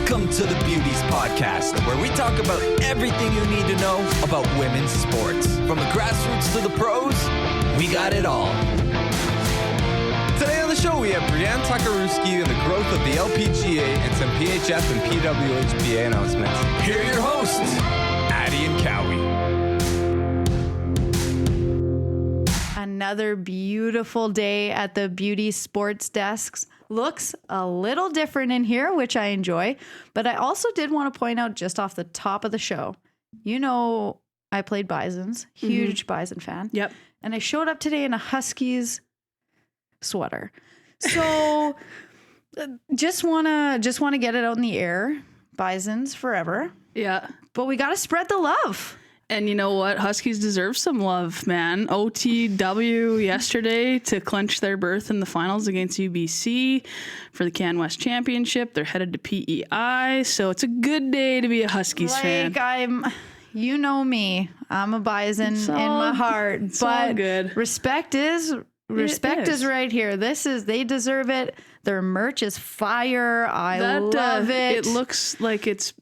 Welcome to the Beauties podcast, where we talk about everything you need to know about women's sports. From the grassroots to the pros, we got it all. Today on the show, we have Bri-Ann Tokariwski and the growth of the LPGA and some PHF and PWHPA announcements. Here are your hosts, Addie and Cowie. Another beautiful day at the Beauties sports desks. Looks a little different in here, which I enjoy. But I also did want to point out just off the top of the show, you know, I played Bisons, huge Bison fan. Yep. And I showed up today in a Huskies sweater. So just wanna get it out in the air. Bisons forever. Yeah. But we got to spread the love. And you know what? Huskies deserve some love, man. OTW yesterday to clinch their berth in the finals against UBC for the Can West Championship. They're headed to PEI, so it's a good day to be a Huskies fan. You know me. I'm a Bison in my heart, but good. Respect is right here. They deserve it. Their merch is fire. I love it. It looks like it's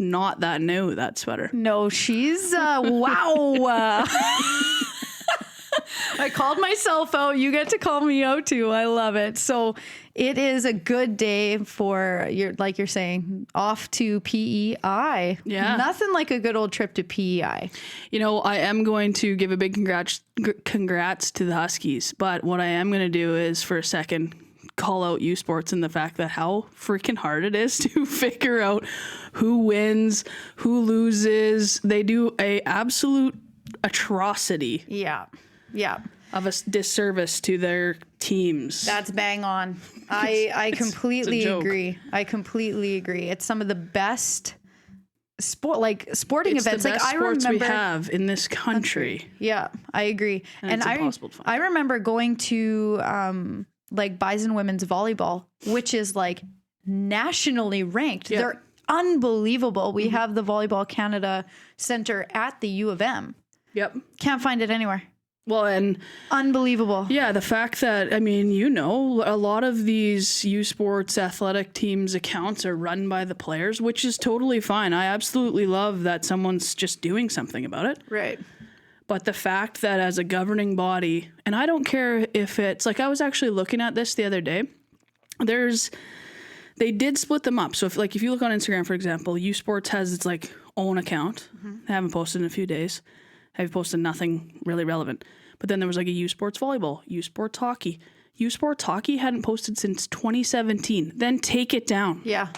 not that new, that sweater. No, she's wow. I called myself out. You get to call me out too. I love it. So it is a good day for like you're saying, off to PEI. Yeah. Nothing like a good old trip to PEI. You know, I am going to give a big congrats to the Huskies, but what I am going to do is for a second call out U Sports and the fact that how freaking hard it is to figure out who wins, who loses. They do a absolute atrocity. Yeah. Of a disservice to their teams. That's bang on. I completely agree. It's some of the best sporting it's events. The best I sports remember we have in this country. Yeah, I agree. And it's impossible to find. I remember going to Bison women's volleyball, which is like nationally ranked. Yep. They're unbelievable. We have the Volleyball Canada Center at the U of M. Yep. Can't find it anywhere. Well, and unbelievable. Yeah, the fact that, I mean, you know, a lot of these U Sports athletic teams' accounts are run by the players, which is totally fine. I absolutely love that someone's just doing something about it. Right. But the fact that as a governing body, and I don't care if it's like, I was actually looking at this the other day, they did split them up. So if you look on Instagram, for example, U Sports has its like own account. They haven't posted in a few days. Have posted nothing really relevant. But then there was like a U Sports volleyball, U Sports hockey. U Sports hockey hadn't posted since 2017. Then take it down. Yeah.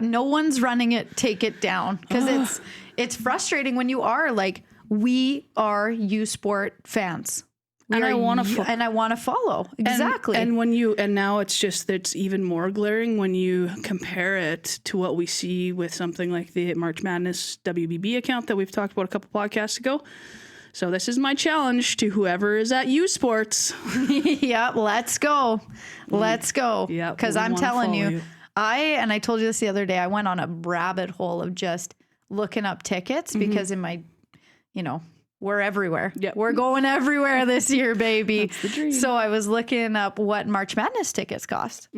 No one's running it. Take it down, because it's frustrating when you are like, we are U Sport fans. I want to follow. Exactly. And now it's even more glaring when you compare it to what we see with something like the March Madness WBB account that we've talked about a couple podcasts ago. So this is my challenge to whoever is at U Sports. Yeah, let's go. Yeah, because I'm telling you, I told you this the other day, I went on a rabbit hole of just looking up tickets because in my, we're everywhere. Yep. We're going everywhere this year, baby. That's the dream. So I was looking up what March Madness tickets cost.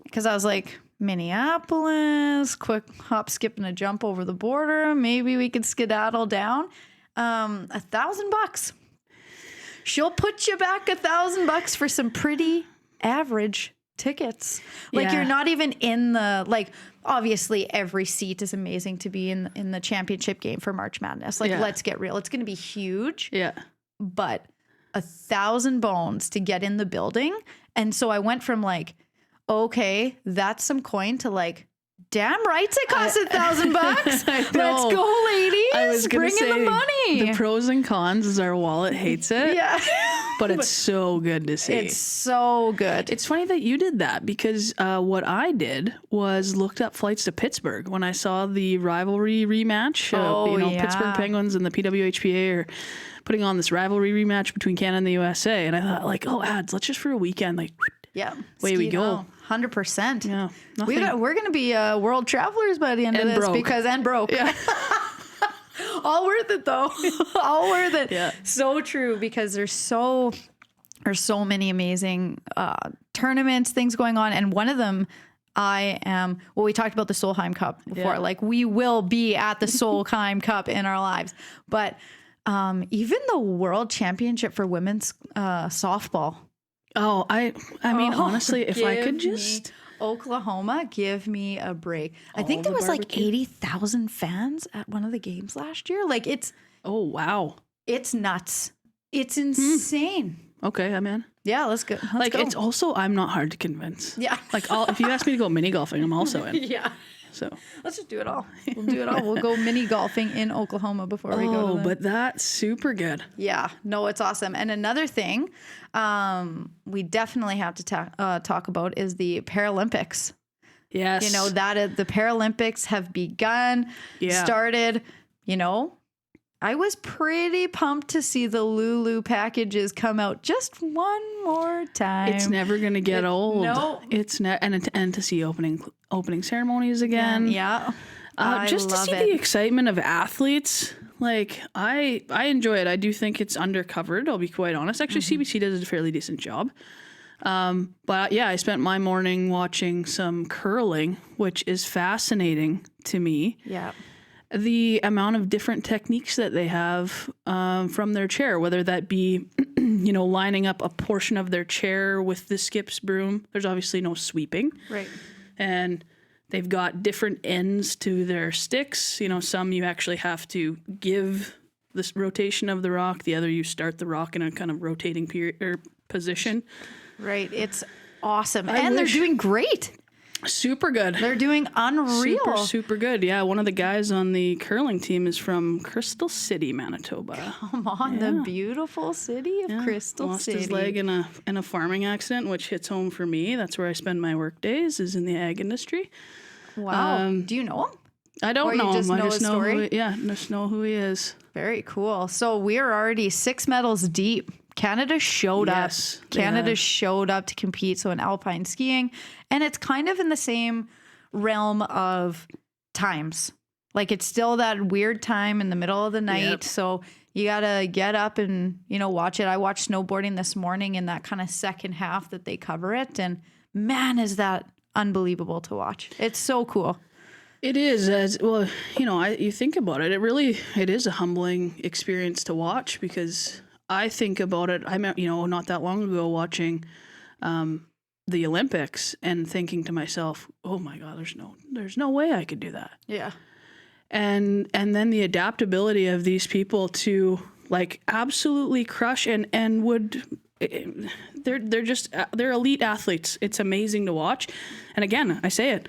Because I was like, Minneapolis, quick hop, skip, and a jump over the border. Maybe we could skedaddle down. $1,000. She'll put you back $1,000 for some pretty average tickets. You're not even in the, obviously every seat is amazing to be in the championship game for March Madness. Let's get real. It's going to be huge. Yeah. But 1,000 bones to get in the building. And so I went from okay, that's some coin to damn right it costs $1,000. Let's go, ladies. I was gonna Bring in the money. The pros and cons is our wallet hates it. Yeah. But it's so good to see. It's so good. It's funny that you did that because what I did was looked up flights to Pittsburgh when I saw the rivalry rematch. Pittsburgh Penguins and the PWHPA are putting on this rivalry rematch between Canada and the USA. And I thought ads, let's just for a weekend, away we go. 100%. Yeah. We're going to be world travelers by the end of this broke. and broke. Yeah. All worth it though. All worth it. Yeah. So true, because there's so many amazing tournaments, things going on. And one of them we talked about the Solheim Cup before. Yeah. Like, we will be at the Solheim Cup in our lives. But even the World Championship for women's softball. Oh, I mean, honestly, if I could just... Oklahoma, give me a break. I think there was like 80,000 fans at one of the games last year. Like, it's... Oh, wow. It's nuts. It's insane. Okay, I'm in. Yeah, let's go. Let's go. It's also, I'm not hard to convince. Yeah. Like, if you ask me to go mini golfing, I'm also in. Yeah. So let's just do it all. We'll do it all. We'll go mini golfing in Oklahoma before we go to but that's super good. Yeah. No, it's awesome. And another thing we definitely have to talk about is the Paralympics. Yes. You know, the Paralympics have begun, started, you know. I was pretty pumped to see the Lulu packages come out just one more time. It's never going to get old. No. It's and to see opening ceremonies again. Yeah. Just to see the excitement of athletes. Like, I enjoy it. I do think it's undercovered, I'll be quite honest. Actually, CBC does a fairly decent job. But yeah, I spent my morning watching some curling, which is fascinating to me. Yeah. The amount of different techniques that they have from their chair, whether that be, you know, lining up a portion of their chair with the skip's broom. There's obviously no sweeping. Right. And they've got different ends to their sticks. You know, some you actually have to give this rotation of the rock. The other, you start the rock in a kind of rotating position. Right. It's awesome. And they're doing great. Super good. They're doing unreal. Super good. Yeah, one of the guys on the curling team is from Crystal City, Manitoba. Come on, the beautiful city of Crystal City. Lost his leg in a farming accident, which hits home for me. That's where I spend my work days, is in the ag industry. Wow. Do you know him? I don't know him. I just know story? just know who he is. Very cool. So we're already 6 medals deep. Canada showed up. Canada showed up to compete. So in alpine skiing, and it's kind of in the same realm of times. Like, it's still that weird time in the middle of the night. Yep. So you got to get up and, you know, watch it. I watched snowboarding this morning in that kind of second half that they cover it. And man, is that unbelievable to watch. It's so cool. It is. As well, you know, you think about it, it is a humbling experience to watch, because I think about it. I remember, you know, not that long ago watching the Olympics and thinking to myself, "Oh my God, there's no way I could do that." Yeah. And then the adaptability of these people to, like, absolutely crush and they're elite athletes. It's amazing to watch. And again, I say it,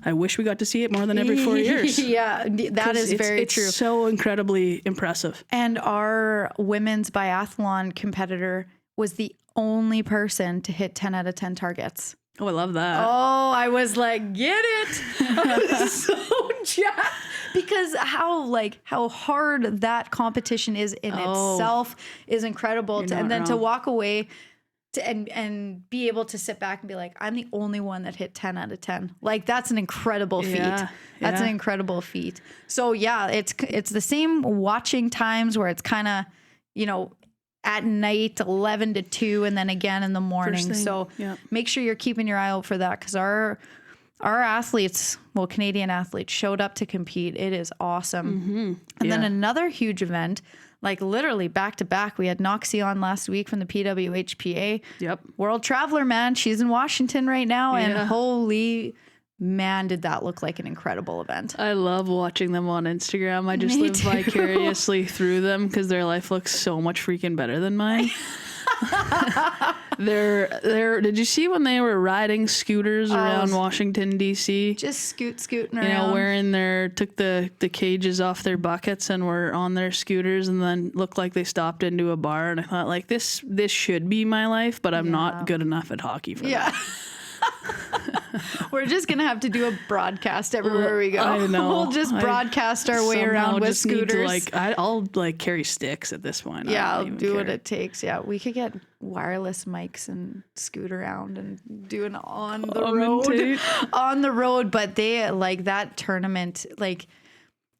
I wish we got to see it more than every 4 years. Yeah, that is very true. It's so incredibly impressive. And our women's biathlon competitor was the only person to hit 10 out of 10 targets. Oh, I love that. Oh, I was like, get it. I was so jacked. Because how hard that competition is in itself is incredible. And then to walk away and be able to sit back and be like, I'm the only one that hit 10 out of 10. Like, that's an incredible feat. That's an incredible feat. So yeah, it's the same watching times where it's kind of, you know, at night, 11 to 2, and then again in the morning. So make sure you're keeping your eye out for that, because our athletes, well, Canadian athletes, showed up to compete. It is awesome. Mm-hmm. And then another huge event, like literally back to back. We had Noxie on last week from the PWHPA. Yep. World Traveler, man. She's in Washington right now. And holy man, did that look like an incredible event. I love watching them on Instagram. I just live vicariously through them, because their life looks so much freaking better than mine. Did you see when they were riding scooters around Washington, D.C.? Just scooting around. You know, took the cages off their buckets and were on their scooters, and then looked like they stopped into a bar. And I thought, like, this should be my life, but I'm not good enough at hockey for that. We're just gonna have to do a broadcast everywhere we go. I know. We'll just broadcast our way around with scooters. I'll carry sticks at this point. Yeah, I'll do what it takes. Yeah, we could get wireless mics and scoot around and do an on the road. But they, like, that tournament, like,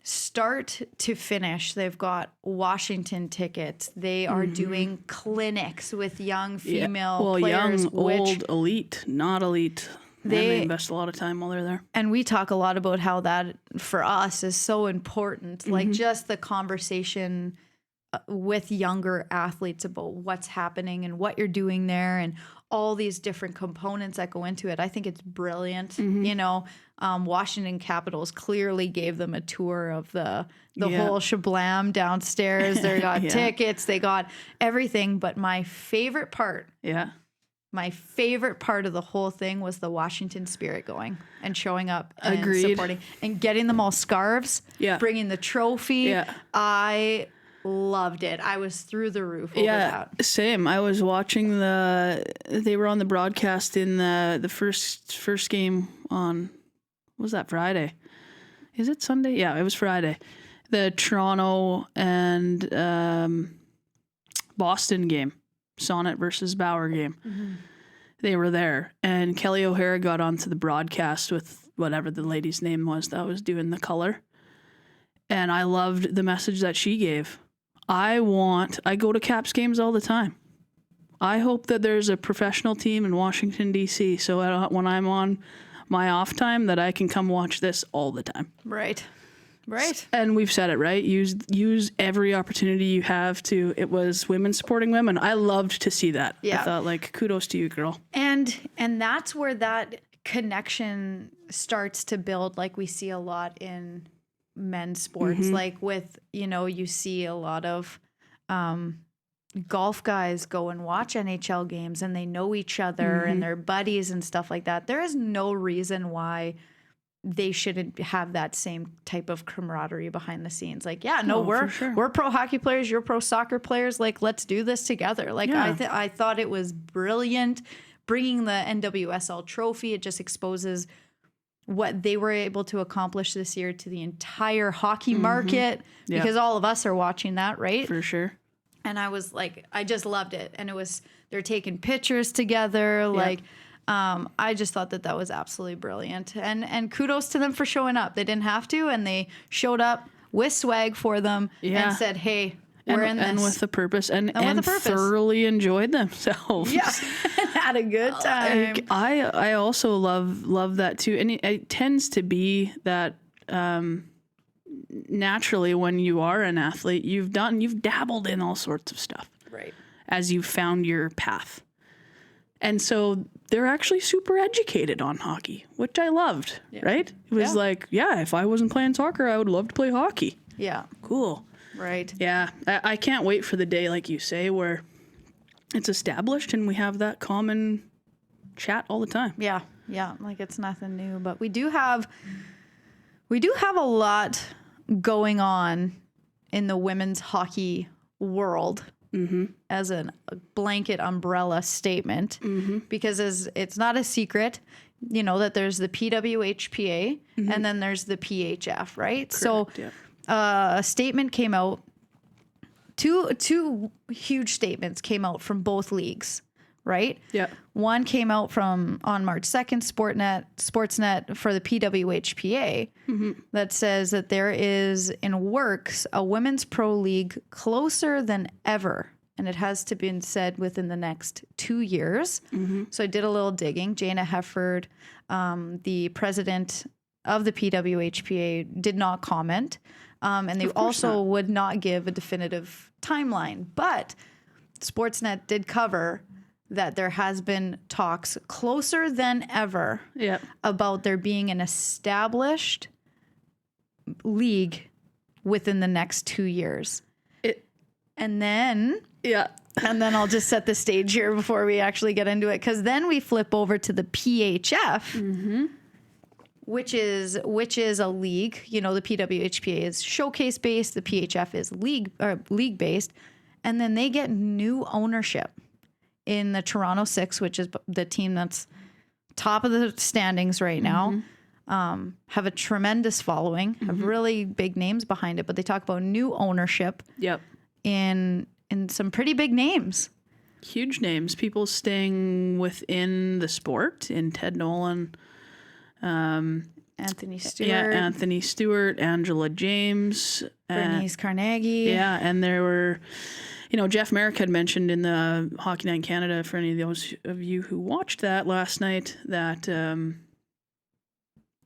start to finish, they've got Washington tickets. They are doing clinics with young female players. Young, old, elite, not elite. They invest a lot of time while they're there. And we talk a lot about how that for us is so important. Like just the conversation with younger athletes about what's happening and what you're doing there and all these different components that go into it. I think it's brilliant. You know, Washington Capitals clearly gave them a tour of the whole shablam downstairs. They got tickets, they got everything. But my favorite part of the whole thing was the Washington spirit going and showing up and supporting and getting them all scarves, bringing the trophy. I loved it. I was through the roof over that. Same. I was watching they were on the broadcast in the first game on, what was that, Friday? Is it Sunday? Yeah, it was Friday. The Toronto and Boston game. Sonnet versus Bauer game. They were there, and Kelly O'Hara got onto the broadcast with whatever the lady's name was that was doing the color, and I loved the message that she gave. I go to Caps games all the time. I hope that there's a professional team in Washington, D.C., so when I'm on my off time that I can come watch this all the time. Right. And we've said it, right? Use every opportunity you have to. It was women supporting women. I loved to see that. I thought, like, kudos to you, girl. And that's where that connection starts to build, like we see a lot in men's sports. Like with, you know, you see a lot of golf guys go and watch NHL games and they know each other and they're buddies and stuff like that. There is no reason why they shouldn't have that same type of camaraderie behind the scenes. Like, we're pro hockey players, you're pro soccer players. Like, let's do this together. Like, I thought it was brilliant bringing the NWSL trophy. It just exposes what they were able to accomplish this year to the entire hockey market because all of us are watching that, right? For sure. And I was like, I just loved it. And they're taking pictures together. Like, I just thought that was absolutely brilliant. And kudos to them for showing up. They didn't have to, and they showed up with swag for them and said, hey, we're in this. And with a purpose. And thoroughly enjoyed themselves. Yeah, had a good time. I also love that too. And it tends to be that naturally when you are an athlete, you've dabbled in all sorts of stuff. Right. As you've found your path. And so they're actually super educated on hockey, which I loved, right? It was like, if I wasn't playing soccer, I would love to play hockey. Yeah. Cool. Right. Yeah. I can't wait for the day, like you say, where it's established and we have that common chat all the time. Yeah. Yeah. Like it's nothing new, but we do have a lot going on in the women's hockey world. As a blanket umbrella statement, because it's not a secret, you know, that there's the PWHPA and then there's the PHF, right? Correct, so a statement came out, two huge statements came out from both leagues, right? Yeah. One came out on March 2nd, Sportsnet for the PWHPA that says that there is in works a women's pro league closer than ever. And it has to be said within the next 2 years. So I did a little digging. Jana Hefford, the president of the PWHPA, did not comment. And they also would not give a definitive timeline. But Sportsnet did cover that there has been talks closer than ever about there being an established league within the next 2 years. And then I'll just set the stage here before we actually get into it, because then we flip over to the PHF, which is a league. You know, the PWHPA is showcase based, the PHF is league based, and then they get new ownership in the Toronto Six, which is the team that's top of the standings right now, have a tremendous following, have really big names behind it, but they talk about new ownership in some pretty big names. Huge names, people staying within the sport, in Ted Nolan, Anthony Stewart, Angela James, Bernice Carnegie. Yeah, and there were... Jeff Merrick had mentioned in the Hockey Night in Canada, for any of those of you who watched that last night, that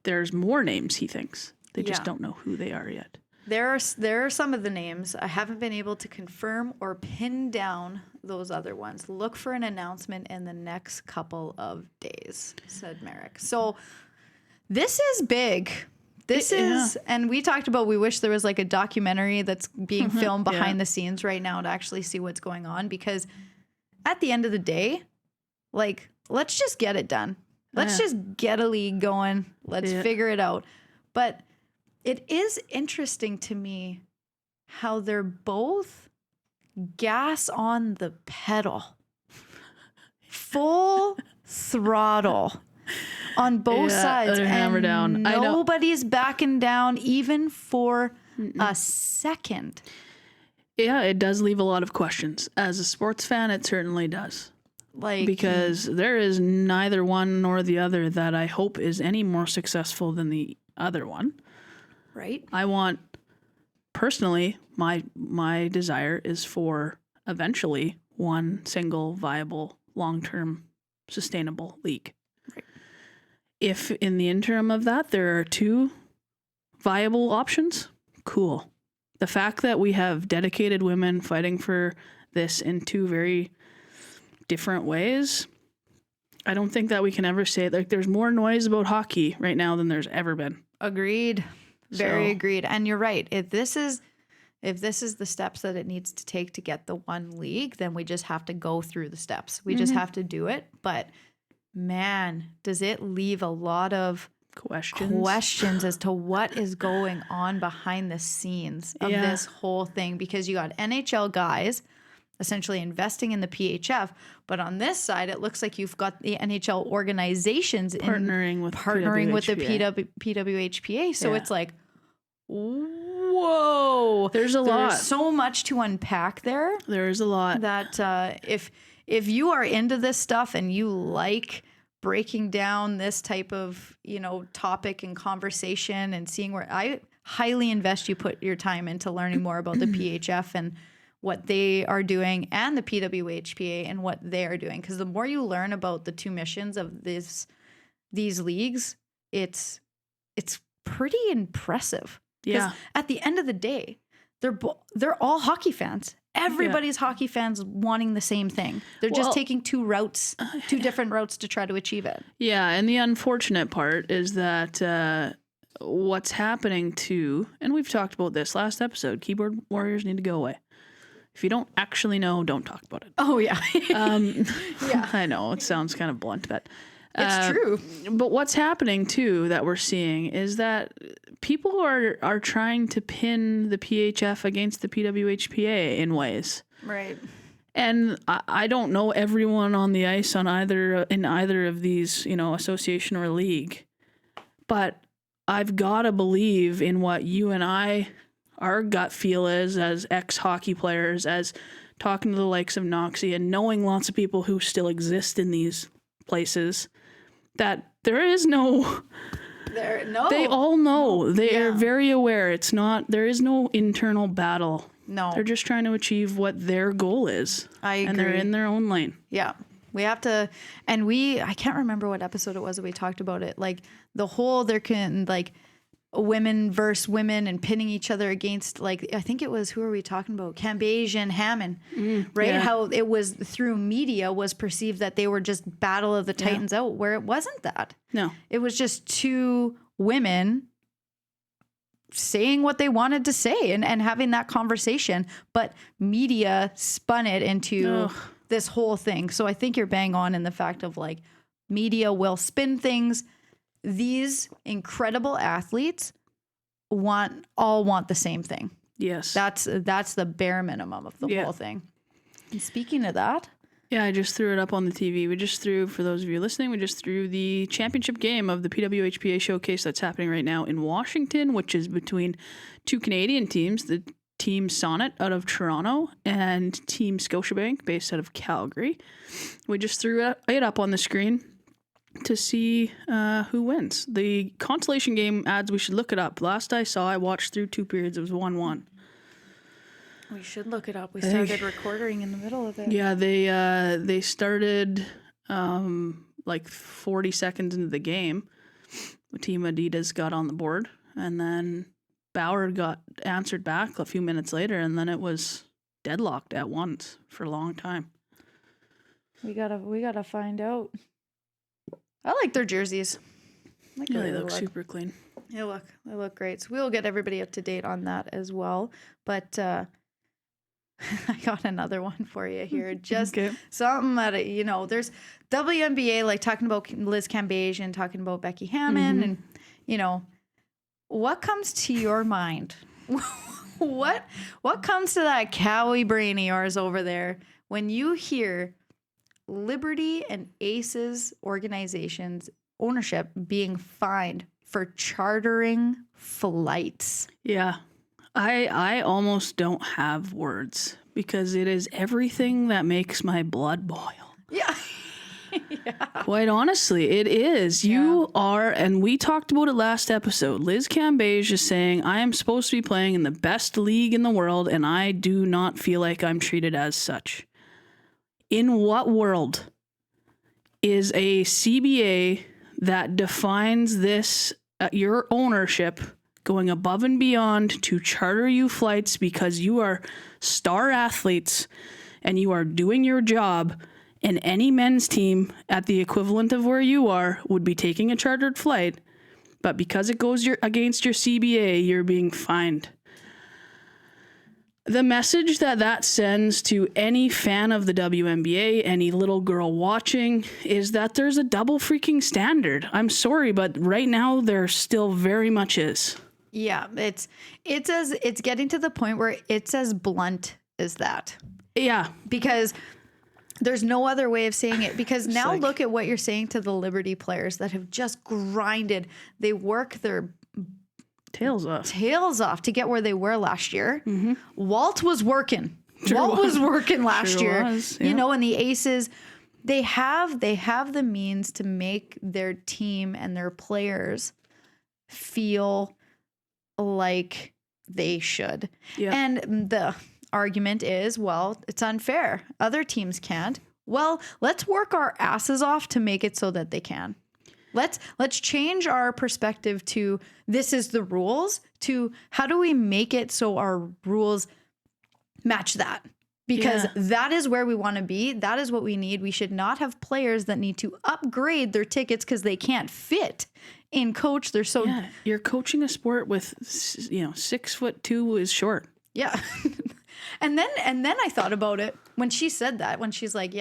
there's more names he thinks. They just don't know who they are yet. There are some of the names. I haven't been able to confirm or pin down those other ones. Look for an announcement in the next couple of days, said Merrick. So this is big. This is, and we talked about, we wish there was like a documentary that's being filmed behind the scenes right now to actually see what's going on, because at the end of the day, like, let's just get it done. Let's just get a league going. Let's figure it out. But it is interesting to me how they're both gas on the pedal, full throttle. On both sides, hammer down. Nobody's backing down even for a second. Yeah, it does leave a lot of questions. As a sports fan, it certainly does. Because there is neither one nor the other that I hope is any more successful than the other one. Right. I want, personally, my desire is for eventually one single viable, long-term, sustainable league. If in the interim of that there are two viable options, cool. The fact that we have dedicated women fighting for this in two very different ways, I don't think that we can ever say, like, there's more noise about hockey right now than there's ever been. Agreed. Very agreed. And you're right. If this is the steps that it needs to take to get the one league, then we just have to go through the steps. We just have to do it. But man, does it leave a lot of questions as to what is going on behind the scenes of this whole thing, because you got NHL guys essentially investing in the PHF, but on this side it looks like you've got the NHL organizations partnering with the PWHPA. So it's like, whoa, there's lot. There's so much to unpack there. There is a lot. That if you are into this stuff and you like breaking down this type of, topic and conversation and seeing where, I highly invest you put your time into learning more about the PHF and what they are doing, and the PWHPA and what they are doing. Because the more you learn about the two missions of these leagues, it's pretty impressive. Yeah. At the end of the day, they're all hockey fans. Everybody's hockey fans wanting the same thing. They're just taking two different routes to try to achieve it. Yeah, and the unfortunate part is that what's happening too, and we've talked about this last episode, keyboard warriors need to go away. If you don't actually know, don't talk about it. Oh, yeah. Yeah. I know, it sounds kind of blunt, but it's true. But what's happening too that we're seeing is that people are trying to pin the PHF against the PWHPA in ways. Right. And I don't know everyone on the ice in either of these, association or league, but I've got to believe in what you and I, our gut feel is as ex-hockey players, as talking to the likes of Noxie and knowing lots of people who still exist in these places, that there is no... They all know. They are very aware. There is no internal battle. No. They're just trying to achieve what their goal is. I agree. And they're in their own lane. Yeah. We have to, and I can't remember what episode it was that we talked about it. Like the whole, women versus women and pinning each other against, like, I think it was, who are we talking about? Cambage and Hammond, right? Yeah. How it was through media was perceived that they were just Battle of the Titans out, where it wasn't that. No. It was just two women saying what they wanted to say and having that conversation, but media spun it into this whole thing. So I think you're bang on in the fact of, like, media will spin things. These incredible athletes all want the same thing. Yes. That's the bare minimum of the whole thing. And speaking of that. Yeah, I just threw it up on the TV. For those of you listening, we just threw the championship game of the PWHPA showcase that's happening right now in Washington, which is between two Canadian teams, the Team Sonnet out of Toronto and Team Scotiabank based out of Calgary. We just threw it up on the screen to see who wins. The consolation game ads, we should look it up. Last I saw, I watched through 2 periods, it was 1-1. We should look it up. We started recording in the middle of it. Yeah, they started like 40 seconds into the game. Team Adidas got on the board, and then Bauer got answered back a few minutes later, and then it was deadlocked at once for a long time. We gotta find out. I like their jerseys. Yeah, they look super clean. They look great. So we'll get everybody up to date on that as well. But I got another one for you here. Just something that, there's WNBA, like talking about Liz Cambage and talking about Becky Hammond. And, what comes to your mind? What comes to that Cowie brain of yours over there when you hear Liberty and Aces organizations ownership being fined for chartering flights? Yeah. I almost don't have words because it is everything that makes my blood boil. Yeah. Quite honestly, it is. You are, and we talked about it last episode. Liz Cambage is saying, I am supposed to be playing in the best league in the world, and I do not feel like I'm treated as such. In what world is a CBA that defines this, your ownership, going above and beyond to charter you flights because you are star athletes and you are doing your job, and any men's team at the equivalent of where you are would be taking a chartered flight, but because it goes against your CBA, you're being fined? The message that sends to any fan of the WNBA, any little girl watching, is that there's a double freaking standard. I'm sorry, but right now there still very much is. Yeah, it's getting to the point where it's as blunt as that. Yeah. Because there's no other way of saying it. Because now look at what you're saying to the Liberty players that have just grinded. They work their tails off to get where they were last year. Walt was working. Walt was working last year. And the Aces, they have the means to make their team and their players feel like they should. And the argument is, well, it's unfair. Other teams can't. Well, let's work our asses off to make it so that they can. Let's change our perspective to this is the rules to how do we make it so our rules match that? Because that is where we want to be. That is what we need. We should not have players that need to upgrade their tickets because they can't fit in coach. They're so you're coaching a sport with 6'2" is short. Yeah. And then I thought about it when she said that, when she's like,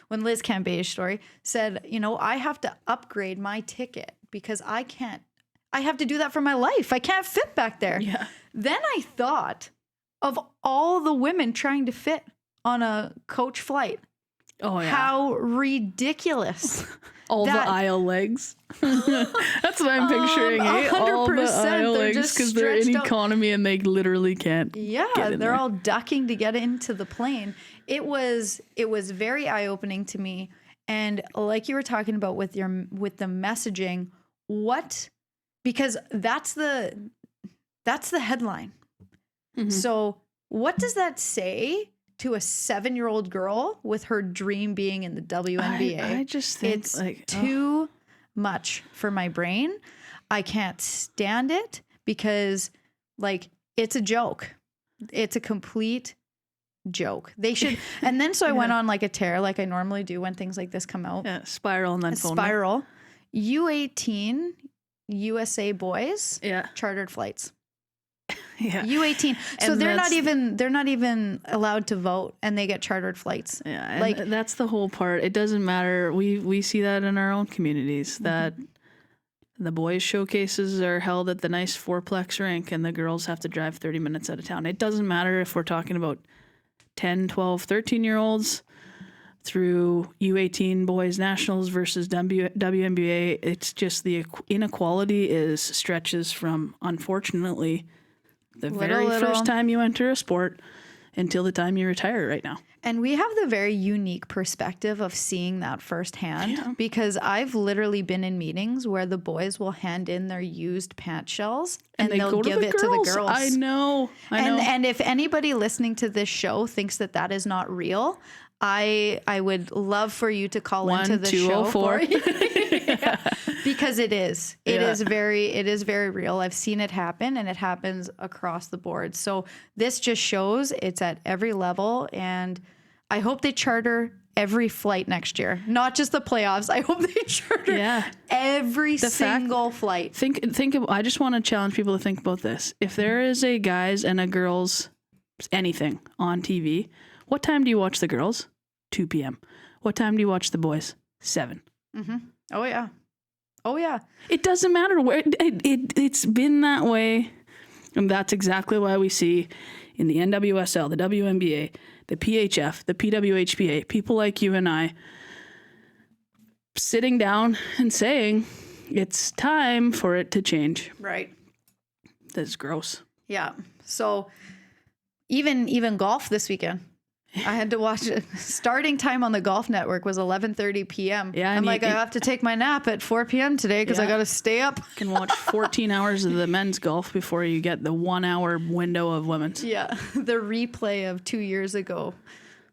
when Liz Cambage said, I have to upgrade my ticket because I have to do that for my life. I can't fit back there. Yeah. Then I thought of all the women trying to fit on a coach flight. Oh, yeah. How ridiculous. All the aisle legs. That's what I'm picturing. 100%. All the aisle legs because they're in economy and they literally can't. They're all ducking to get into the plane. It was very eye-opening to me. And like you were talking about with the messaging, because that's the headline. So what does that say to a 7-year-old girl with her dream being in the WNBA? I just think it's too much for my brain. I can't stand it because it's a joke. It's a complete joke. They should. And then so I went on like a tear like I normally do when things like this come out. Yeah, spiral and then spiral. U18 USA boys. Yeah. Chartered flights. Yeah. U18. So they're not even allowed to vote and they get chartered flights. Yeah. And that's the whole part. It doesn't matter. We see that in our own communities that the boys showcases are held at the nice fourplex rink and the girls have to drive 30 minutes out of town. It doesn't matter if we're talking about 10, 12, 13-year-olds through U18 boys nationals versus WNBA. It's just the inequality stretches from, unfortunately, the very first time you enter a sport until the time you retire right now. And we have the very unique perspective of seeing that firsthand because I've literally been in meetings where the boys will hand in their used pant shells and they'll give it to the girls. I know. And if anybody listening to this show thinks that that is not real, I would love for you to call into the show for because it is. It is very real. I've seen it happen and it happens across the board. So this just shows it's at every level, and I hope they charter every flight next year, not just the playoffs. I hope they charter every single flight. I just want to challenge people to think about this. If there is a guys and a girls anything on TV, what time do you watch the girls? 2 p.m. What time do you watch the boys? 7. Mm-hmm. Oh yeah. It doesn't matter where it's been that way, and that's exactly why we see in the NWSL, the WNBA, the PHF, the PWHPA, people like you and I sitting down and saying it's time for it to change. Right. That's gross. Yeah. So even golf this weekend. I had to watch it. Starting time on the Golf Network was 11:30 p.m. Yeah, I'm like, I have to take my nap at 4 p.m. today because I got to stay up. You can watch 14 hours of the men's golf before you get the 1 hour window of women's. Yeah, the replay of 2 years ago,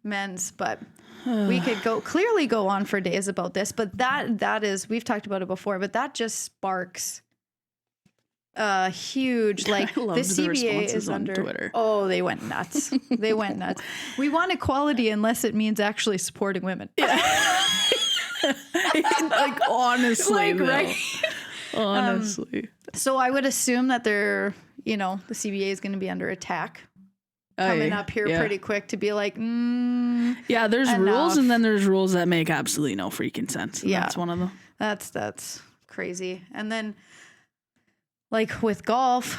men's. But we could clearly go on for days about this. But that is, we've talked about it before, but that just sparks huge, like the CBA is under Twitter. Oh, they went nuts. They went nuts. We want equality unless it means actually supporting women. Yeah. Like honestly, like, right? Honestly. So I would assume that the CBA is going to be under attack coming up here pretty quick to be like, yeah, there's enough. Rules, and then there's rules that make absolutely no freaking sense. Yeah, that's one of them. That's crazy. And then, like with golf,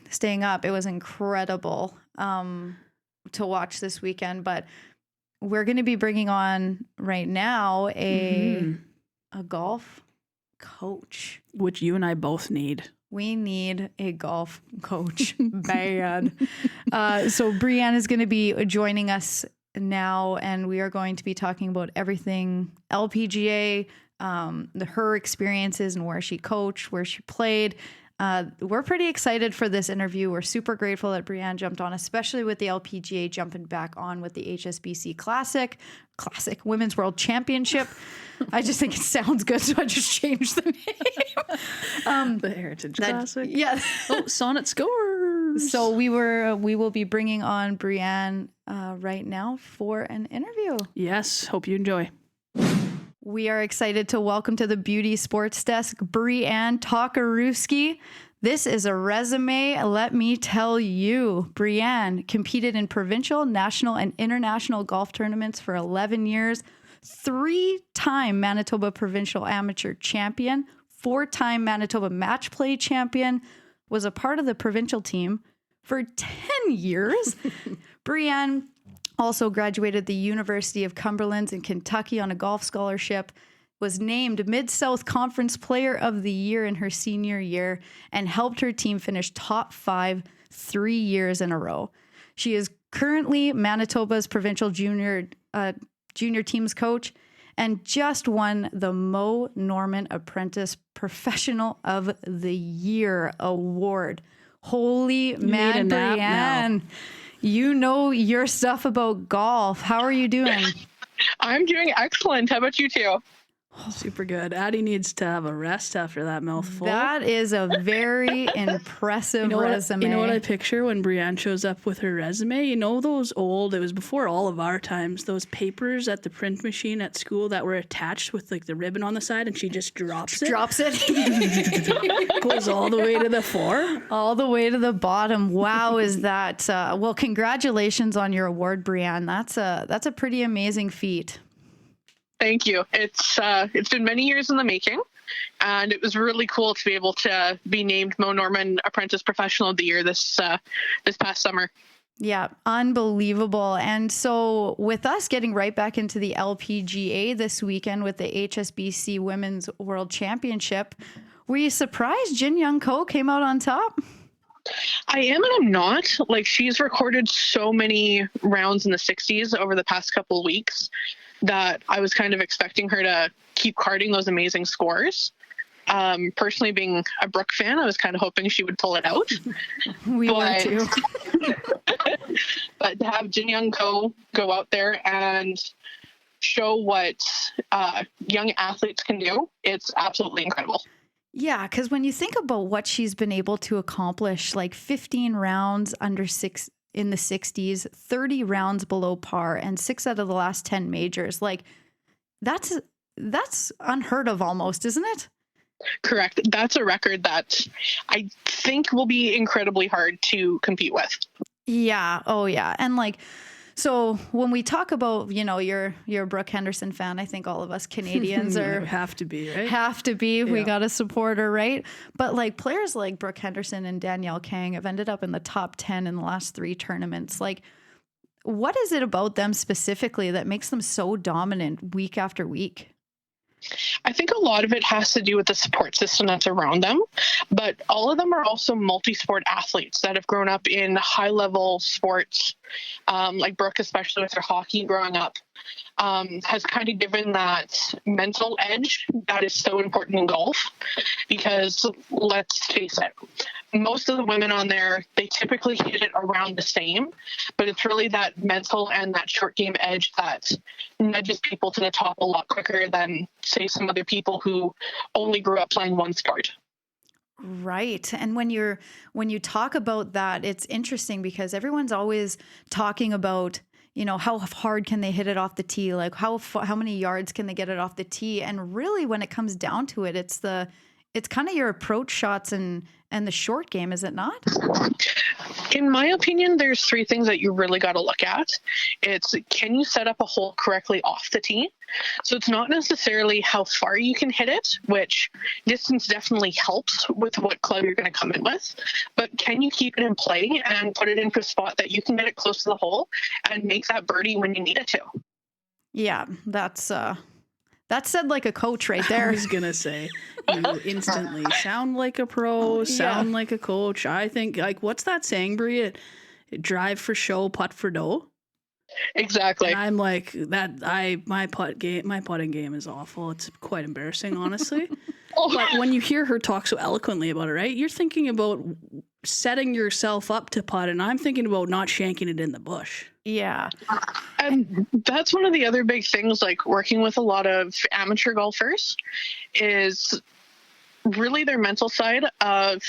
staying up, it was incredible to watch this weekend. But we're going to be bringing on right now a golf coach, which you and I both need. We need a golf coach bad. So Bri-Ann is going to be joining us now, and we are going to be talking about everything LPGA, her experiences and where she coached, where she played. We're pretty excited for this interview. We're super grateful that Bri-Ann jumped on, especially with the LPGA jumping back on with the HSBC Classic Women's World Championship. I just think it sounds good, so I just changed the name. The Heritage Classic. Yeah. Sonnet scores. So we will be bringing on Bri-Ann right now for an interview. Yes. Hope you enjoy. We are excited to welcome to the Beauty Sports Desk, Bri-Ann Tokariwski. This is a resume, let me tell you. Bri-Ann competed in provincial, national, and international golf tournaments for 11 years, 3-time Manitoba Provincial Amateur Champion, 4-time Manitoba Match Play Champion, was a part of the provincial team for 10 years. Bri-Ann also graduated the University of Cumberland in Kentucky on a golf scholarship, was named Mid-South Conference Player of the Year in her senior year, and helped her team finish top 5 3 years in a row. She is currently Manitoba's provincial junior teams coach and just won the Mo Norman Apprentice Professional of the Year award. Holy man, Bri-Ann. You know your stuff about golf. How are you doing? I'm doing excellent. How about you two? Super good. Addie needs to have a rest after that mouthful. That is a very impressive resume. You know what I picture when Bri-Ann shows up with her resume? You know those old, it was before all of our times, those papers at the print machine at school that were attached with like the ribbon on the side, and she just drops it? Goes all the way to the floor? All the way to the bottom. Wow, is that... well, congratulations on your award, Bri-Ann. That's a pretty amazing feat. Thank you. It's been many years in the making, and it was really cool to be able to be named Mo Norman Apprentice Professional of the Year this past summer. Yeah, unbelievable. And so with us getting right back into the LPGA this weekend with the HSBC Women's World Championship, were you surprised Jin Young Ko came out on top? I am and I'm not. Like, she's recorded so many rounds in the 60s over the past couple of weeks that I was kind of expecting her to keep carding those amazing scores. Personally, being a Brooke fan, I was kind of hoping she would pull it out. We were too. But to have Jin Young Ko go out there and show what young athletes can do, it's absolutely incredible. Yeah, because when you think about what she's been able to accomplish, like 15 rounds under six in the 60s, 30 rounds below par, and 6 out of the last 10 majors, like that's unheard of almost, isn't it? Correct. That's a record that I think will be incredibly hard to compete with. Yeah. Oh, yeah. And like, so when we talk about, you're a Brooke Henderson fan, I think all of us Canadians have to be, right? Have to be. Yeah. We got to support her, right? But like players like Brooke Henderson and Danielle Kang have ended up in the top 10 in the last 3 tournaments. Like, what is it about them specifically that makes them so dominant week after week? I think a lot of it has to do with the support system that's around them, but all of them are also multi-sport athletes that have grown up in high-level sports, like Brooke, especially with her hockey growing up, has kind of given that mental edge that is so important in golf, because let's face it, most of the women on there, they typically hit it around the same, but it's really that mental and that short game edge that nudges people to the top a lot quicker than, say, some other people who only grew up playing one sport. Right. And when you talk about that, it's interesting because everyone's always talking about, how hard can they hit it off the tee? Like how many yards can they get it off the tee? And really when it comes down to it, it's kind of your approach shots and the short game, is it not? In my opinion, there's 3 things that you really got to look at. It's, can you set up a hole correctly off the tee? So it's not necessarily how far you can hit it, which distance definitely helps with what club you're going to come in with, but can you keep it in play and put it into a spot that you can get it close to the hole and make that birdie when you need it to? Yeah, that's said like a coach right there. I was going to say, you instantly sound like a pro, sound like a coach. I think, like, what's that saying, Bri? Drive for show, putt for dough. Exactly. And I'm like that. My putting game is awful. It's quite embarrassing, honestly. But when you hear her talk so eloquently about it, right? You're thinking about setting yourself up to putt, and I'm thinking about not shanking it in the bush. Yeah. And that's one of the other big things, like working with a lot of amateur golfers, is really their mental side of,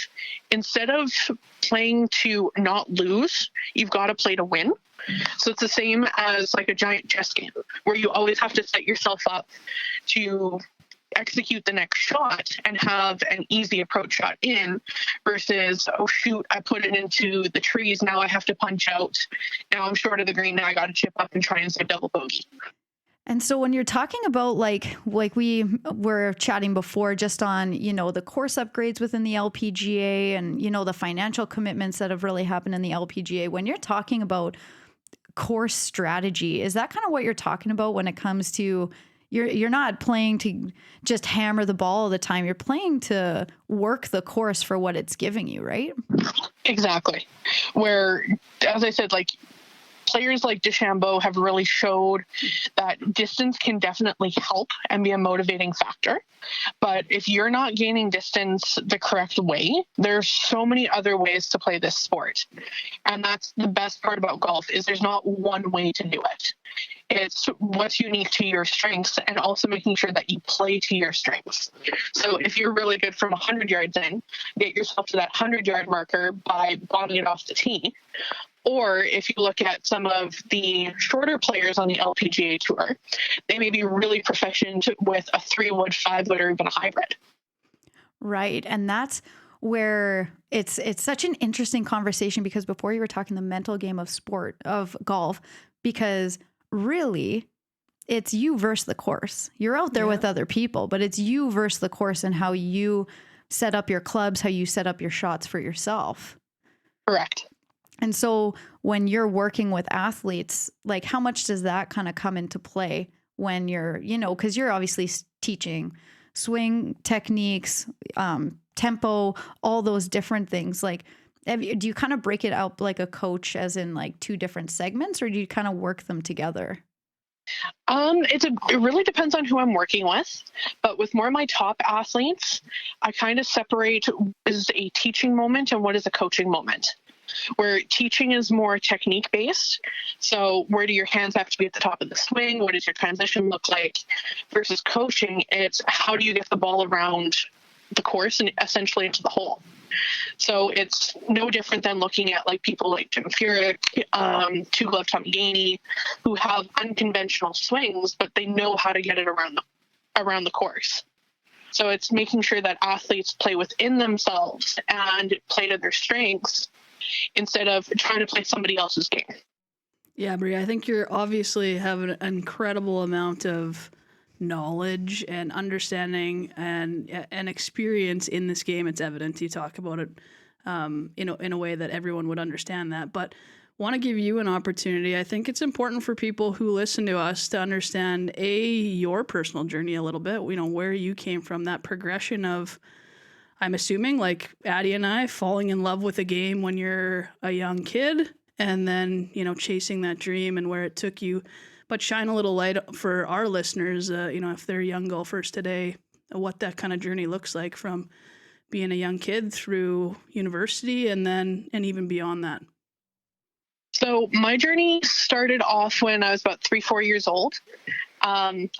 instead of playing to not lose, you've got to play to win. So it's the same as like a giant chess game where you always have to set yourself up to execute the next shot and have an easy approach shot in, versus, oh shoot, I put it into the trees, now I have to punch out, now I'm short of the green, now I got to chip up and try and save double bogey. And so when you're talking about like we were chatting before just on, the course upgrades within the LPGA and, the financial commitments that have really happened in the LPGA, when you're talking about course strategy, is that kind of what you're talking about when it comes to you're not playing to just hammer the ball all the time. You're playing to work the course for what it's giving you, right? Exactly. Where, as I said, like, players like DeChambeau have really showed that distance can definitely help and be a motivating factor. But if you're not gaining distance the correct way, there's so many other ways to play this sport. And that's the best part about golf, is there's not one way to do it. It's what's unique to your strengths, and also making sure that you play to your strengths. So if you're really good from 100 yards in, get yourself to that 100-yard marker by bombing it off the tee. Or if you look at some of the shorter players on the LPGA Tour, they may be really proficient with a 3-wood, 5-wood, or even a hybrid. Right. And that's where it's such an interesting conversation, because before you were talking the mental game of golf, because really it's you versus the course. You're out there with other people, but it's you versus the course and how you set up your clubs, how you set up your shots for yourself. Correct. And so when you're working with athletes, like how much does that kind of come into play when you're, because you're obviously teaching swing techniques, tempo, all those different things. Like, Do you kind of break it out like a coach as in like two different segments, or do you kind of work them together? It really depends on who I'm working with, but with more of my top athletes, I kind of separate what is a teaching moment and what is a coaching moment. Where teaching is more technique based. So where do your hands have to be at the top of the swing? What does your transition look like? Versus coaching, it's how do you get the ball around the course and essentially into the hole. So it's no different than looking at like people like Jim Furyk, Two Glove Tommy Gainey, who have unconventional swings, but they know how to get it around the course. So it's making sure that athletes play within themselves and play to their strengths instead of trying to play somebody else's game. Yeah, Bri, I think you're obviously have an incredible amount of knowledge and understanding and experience in this game. It's evident. You talk about it, in a way that everyone would understand that. But want to give you an opportunity. I think it's important for people who listen to us to understand your personal journey a little bit. Where you came from, that progression of, I'm assuming like Addie and I, falling in love with a game when you're a young kid, and then chasing that dream and where it took you. But shine a little light for our listeners, if they're young golfers today, what that kind of journey looks like from being a young kid through university and even beyond that. So my journey started off when I was about 3-4 years old. I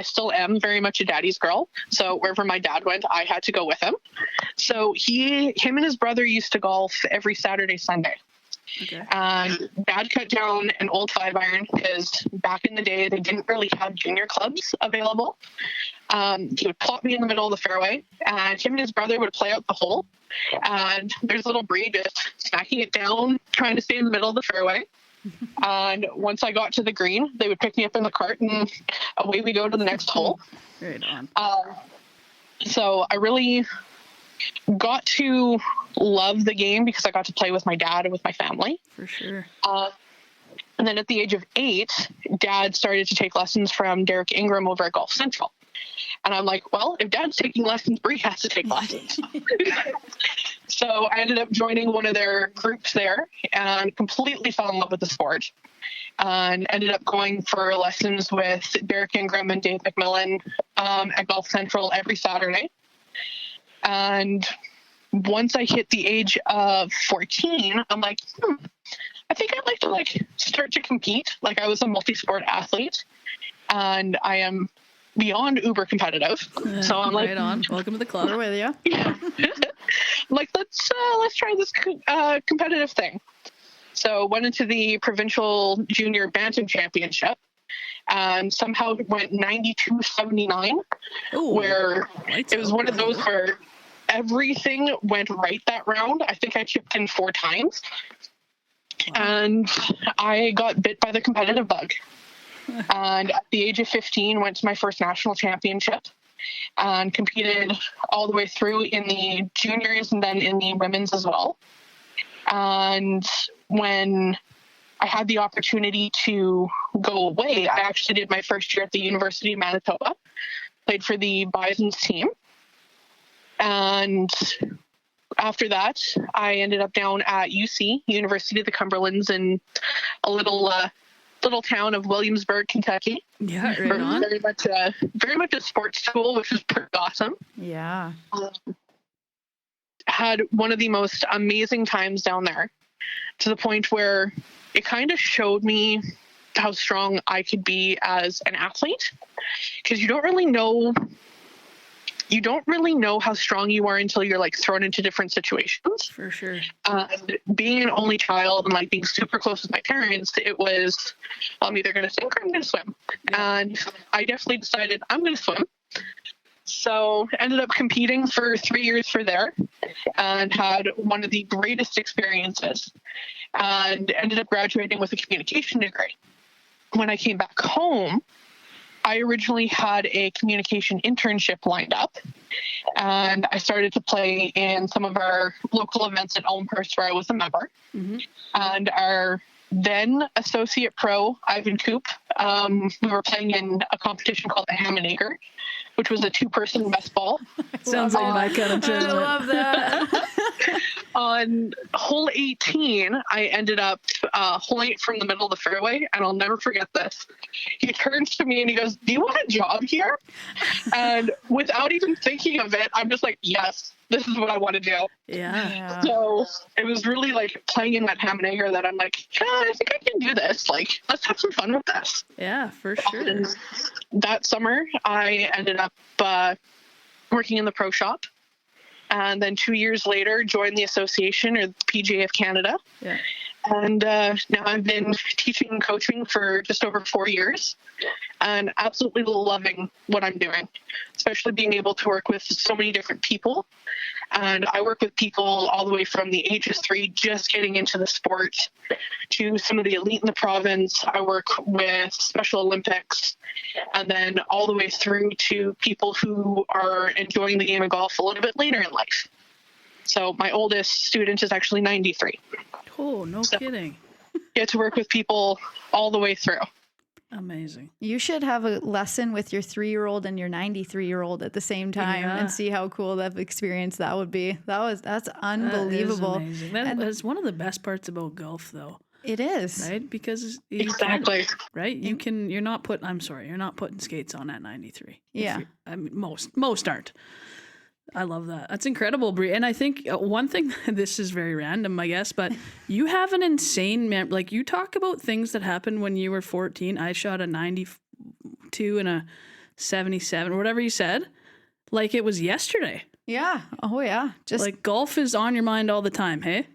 still am very much a daddy's girl. So wherever my dad went, I had to go with him. So him and his brother used to golf every Saturday, Sunday. Okay. And Dad cut down an old 5-iron because back in the day, they didn't really have junior clubs available. He would plop me in the middle of the fairway, and him and his brother would play out the hole. And there's little Bri just smacking it down, trying to stay in the middle of the fairway. And once I got to the green, they would pick me up in the cart, and away we go to the next hole. Right on. So I really got to love the game because I got to play with my dad and with my family. For sure. And then at the age of 8, Dad started to take lessons from Derek Ingram over at Golf Central. And I'm like, well, if Dad's taking lessons, Bri has to take lessons. So I ended up joining one of their groups there and completely fell in love with the sport. And ended up going for lessons with Derek Ingram and Dave McMillan at Golf Central every Saturday. And once I hit the age of 14, I'm like, I think I'd like to start to compete. Like I was a multi-sport athlete, and I am beyond uber competitive. So I'm like, right on. Welcome to the club. We're with you. Yeah. Like let's try this competitive thing. So went into the provincial junior bantam championship. And somehow it went 92-79, where it was one of those where everything went right that round. I think I chipped in 4 times. Wow. And I got bit by the competitive bug. And at the age of 15, went to my first national championship and competed all the way through in the juniors and then in the women's as well. And when I had the opportunity to go away, I actually did my first year at the University of Manitoba, played for the Bison's team. And after that, I ended up down at UC, University of the Cumberlands, in a little town of Williamsburg, Kentucky. Yeah, right on. Very much a sports school, which was pretty awesome. Yeah. Had one of the most amazing times down there, to the point where it kind of showed me how strong I could be as an athlete, because you don't really know how strong you are until you're like thrown into different situations. For sure. And being an only child and like being super close with my parents, it was, I'm either going to sink or I'm going to swim. Yeah. And I definitely decided I'm going to swim. So ended up competing for 3 years for there and had one of the greatest experiences, and ended up graduating with a communication degree. When I came back home, I originally had a communication internship lined up, and I started to play in some of our local events at Elmhurst where I was a member. Mm-hmm. And our then associate pro, Ivan Koop, we were playing in a competition called the Ham and Egger, which was a 2-person best ball. Sounds like my kind of tournament. I love that. on hole 18, I ended up holing it from the middle of the fairway, and I'll never forget this. He turns to me and he goes, "Do you want a job here?" And without even thinking of it, I'm just like, yes, this is what I want to do. Yeah. So it was really like playing in that ham and egger that I'm like, yeah, I think I can do this. Like, let's have some fun with this. Yeah, for sure. And that summer, I ended up working in the pro shop. And then 2 years later, joined the association, or the PGA of Canada. Yeah. And now I've been teaching and coaching for just over 4 years, and absolutely loving what I'm doing, especially being able to work with so many different people. And I work with people all the way from the age of 3, just getting into the sport, to some of the elite in the province. I work with Special Olympics, and then all the way through to people who are enjoying the game of golf a little bit later in life. So my oldest student is actually 93. Oh, no kidding. Get to work with people all the way through. Amazing. You should have a lesson with your 3-year-old and your 93-year-old at the same time and see how cool that experience that would be. That's unbelievable. That is amazing. That's one of the best parts about golf, though. It is. Right? Because exactly. Right? You're not putting skates on at 93. Yeah. I mean, most aren't. I love that. That's incredible, Bri. And I think one thing, this is very random, I guess, but you have an insane like you talk about things that happened when you were 14. I shot a 92 and a 77, or whatever you said, like it was yesterday. Yeah. Oh, yeah. Just like golf is on your mind all the time, hey?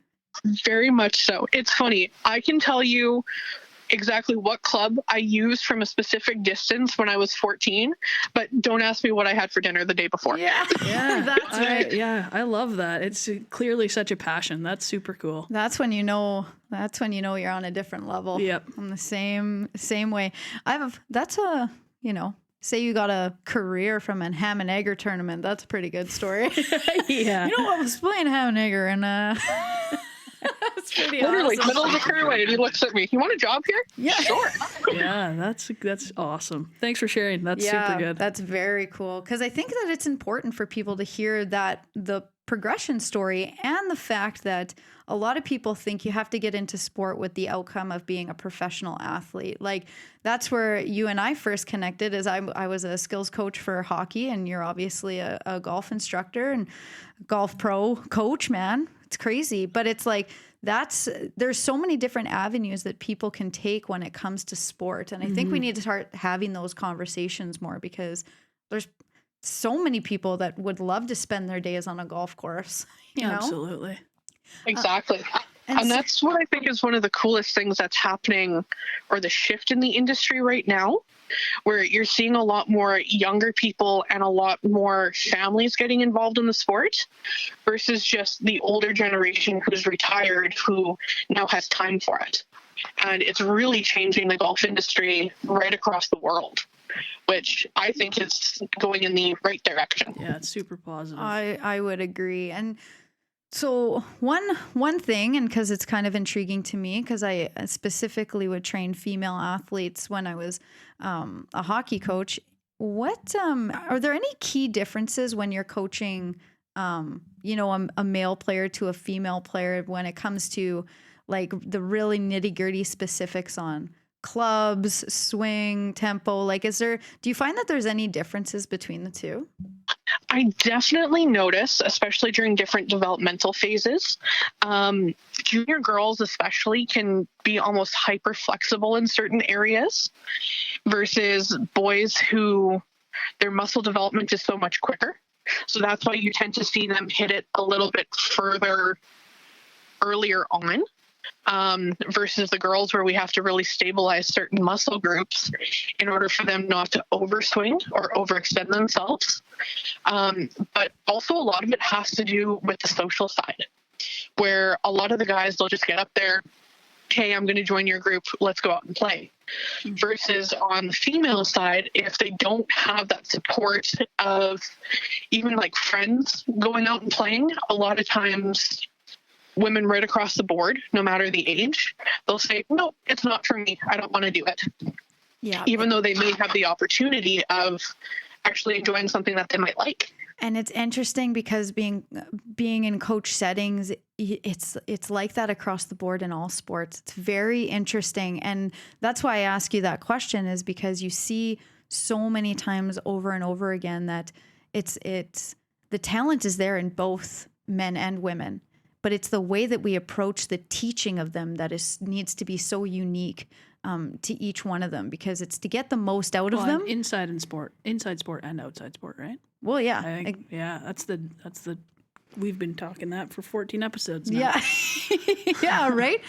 Very much so. It's funny. I can tell you exactly what club I used from a specific distance when I was 14, but don't ask me what I had for dinner the day before. Yeah. That's right. Yeah, I love that. It's clearly such a passion. That's super cool. That's when you know you're on a different level. Yep. On the same way. Say you got a career from a ham and egger tournament. That's a pretty good story. Yeah. You know, I was playing ham and egger and that's pretty Literally, awesome. middle of the fairway, and he looks at me. You want a job here? Yeah. Sure. Yeah, that's awesome. Thanks for sharing. That's super good. That's very cool. Because I think that it's important for people to hear that the progression story and the fact that a lot of people think you have to get into sport with the outcome of being a professional athlete. Like that's where you and I first connected, as I was a skills coach for hockey, and you're obviously a golf instructor and golf pro coach, man. It's crazy. But it's like there's so many different avenues that people can take when it comes to sport. And I think we need to start having those conversations more, because there's so many people that would love to spend their days on a golf course. You know? Absolutely. Exactly. And that's what I think is one of the coolest things that's happening, or the shift in the industry right now, where you're seeing a lot more younger people and a lot more families getting involved in the sport versus just the older generation who's retired, who now has time for it. And it's really changing the golf industry right across the world, which I think is going in the right direction. Yeah, it's super positive. I would agree. And so one thing, and because it's kind of intriguing to me, because I specifically would train female athletes when I was a hockey coach. What are there any key differences when you're coaching, a male player to a female player when it comes to like the really nitty gritty specifics on clubs, swing, tempo? Like, do you find that there's any differences between the two? I definitely notice, especially during different developmental phases, junior girls especially can be almost hyper flexible in certain areas versus boys who their muscle development is so much quicker. So that's why you tend to see them hit it a little bit further earlier on. Versus the girls, where we have to really stabilize certain muscle groups in order for them not to overswing or overextend themselves. But also a lot of it has to do with the social side, where a lot of the guys, they'll just get up there, hey, I'm going to join your group, let's go out and play. Versus on the female side, if they don't have that support of even like friends going out and playing, a lot of times women right across the board, no matter the age, they'll say, no, it's not for me. I don't want to do it. Yeah. Even though they may have the opportunity of actually enjoying something that they might like. And it's interesting because being in coach settings, it's like that across the board in all sports. It's very interesting. And that's why I ask you that question, is because you see so many times over and over again that it's the talent is there in both men and women, but it's the way that we approach the teaching of them that needs to be so unique to each one of them, because it's to get the most out of them. Inside sport and outside sport, right? Well, yeah. I think, that's the we've been talking that for 14 episodes now. Yeah. Yeah, right?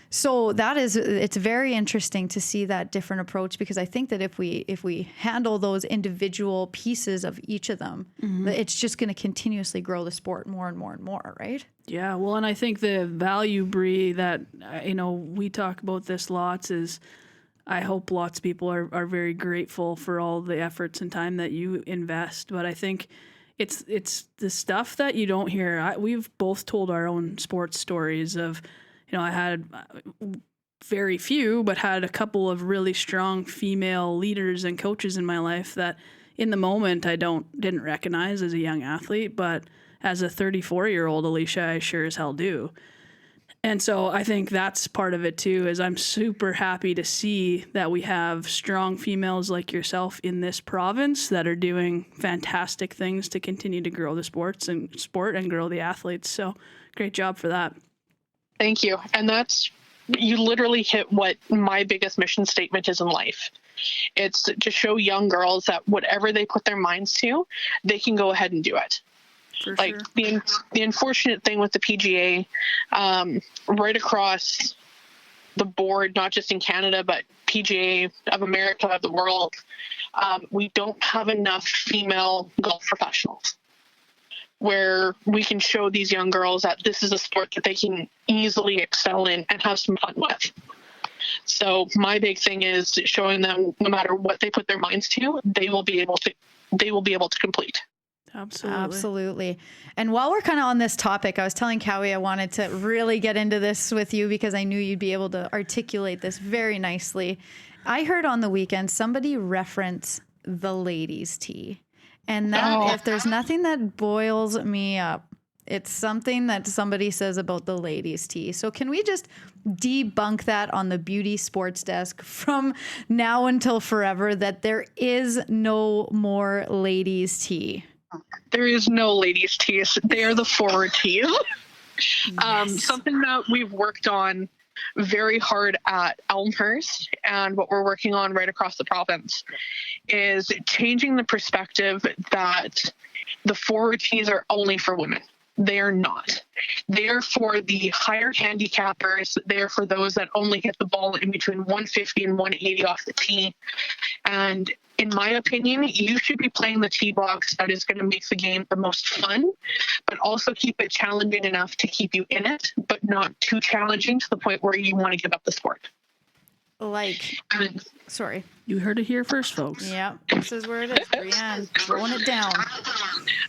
So it's very interesting to see that different approach, because I think that if we handle those individual pieces of each of them, it's just going to continuously grow the sport more and more and more, right? Yeah, well, and I think the value, Bri, that, we talk about this lots, is I hope lots of people are very grateful for all the efforts and time that you invest. But I think it's the stuff that you don't hear. We've both told our own sports stories of, I had very few, but had a couple of really strong female leaders and coaches in my life that in the moment I didn't recognize as a young athlete, but as a 34-year-old Alicia, I sure as hell do. And so I think that's part of it too, is I'm super happy to see that we have strong females like yourself in this province that are doing fantastic things to continue to grow the sport and grow the athletes. So great job for that. Thank you. And you literally hit what my biggest mission statement is in life. It's to show young girls that whatever they put their minds to, they can go ahead and do it. For like sure. the unfortunate thing with the PGA, right across the board, not just in Canada, but PGA of America, of the world, we don't have enough female golf professionals where we can show these young girls that this is a sport that they can easily excel in and have some fun with. So my big thing is showing them no matter what they put their minds to, they will be able to complete. Absolutely. And while we're kind of on this topic, I was telling Cowie I wanted to really get into this with you because I knew you'd be able to articulate this very nicely. I heard on the weekend somebody reference the ladies' tee. And that if there's nothing that boils me up, it's something that somebody says about the ladies' tee. So can we just debunk that on the Beauty Sports Desk from now until forever, that there is no more ladies' tee? There is no ladies' tees. They are the forward tees. Yes. Something that we've worked on very hard at Elmhurst and what we're working on right across the province is changing the perspective that the forward tees are only for women. They are not. They are for the higher handicappers. They are for those that only hit the ball in between 150 and 180 off the tee. And in my opinion, you should be playing the tee box that is going to make the game the most fun, but also keep it challenging enough to keep you in it, but not too challenging to the point where you want to give up the sport. Sorry. You heard it here first, folks. Yeah, this is where it is. Bri-Ann, throwing it down.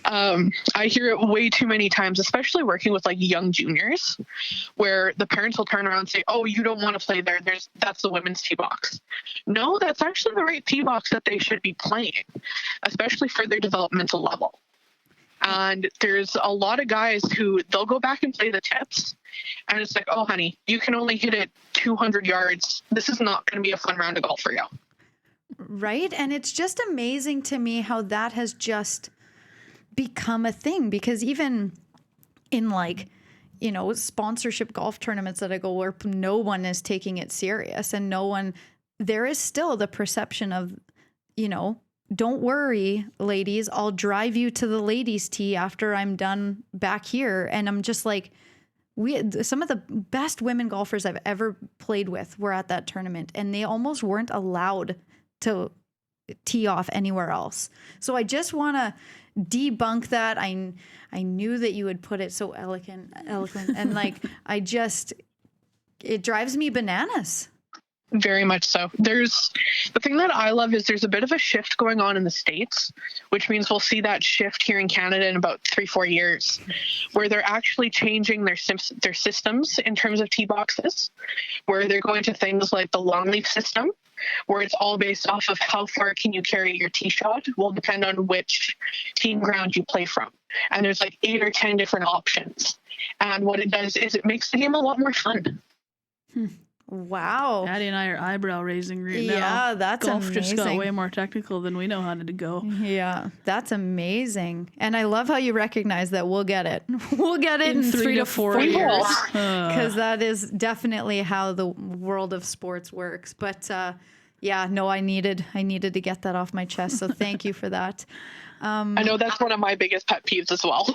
I hear it way too many times, especially working with like young juniors, where the parents will turn around and say, "Oh, you don't want to play there. That's the women's tee box." No, that's actually the right tee box that they should be playing, especially for their developmental level. And there's a lot of guys who they'll go back and play the tips. And it's like, "Oh, honey, you can only hit it 200 yards. This is not going to be a fun round of golf for you." Right. And it's just amazing to me how that has just become a thing, because even in sponsorship golf tournaments that I go where no one is taking it serious and there is still the perception of, don't worry, ladies, I'll drive you to the ladies' tee after I'm done back here. And I'm just like, some of the best women golfers I've ever played with were at that tournament, and they almost weren't allowed to tee off anywhere else. So I just want to debunk that. I knew that you would put it so eloquent, and it drives me bananas. Very much so. The thing that I love is there's a bit of a shift going on in the States, which means we'll see that shift here in Canada in about 3-4 years, where they're actually changing their systems in terms of tee boxes, where they're going to things like the long leaf system, where it's all based off of how far can you carry your tee shot will depend on which team ground you play from. And there's like 8 or 10 different options. And what it does is it makes the game a lot more fun. Wow. Addie and I are eyebrow raising right now. Yeah, that's Golf just got amazing. way more technical than we know how to go. Yeah, that's amazing. And I love how you recognize that we'll get it. We'll get it in 3 to 4 years. Because that is definitely how the world of sports works. But yeah, no, I needed to get that off my chest. So thank you for that. I know that's one of my biggest pet peeves as well.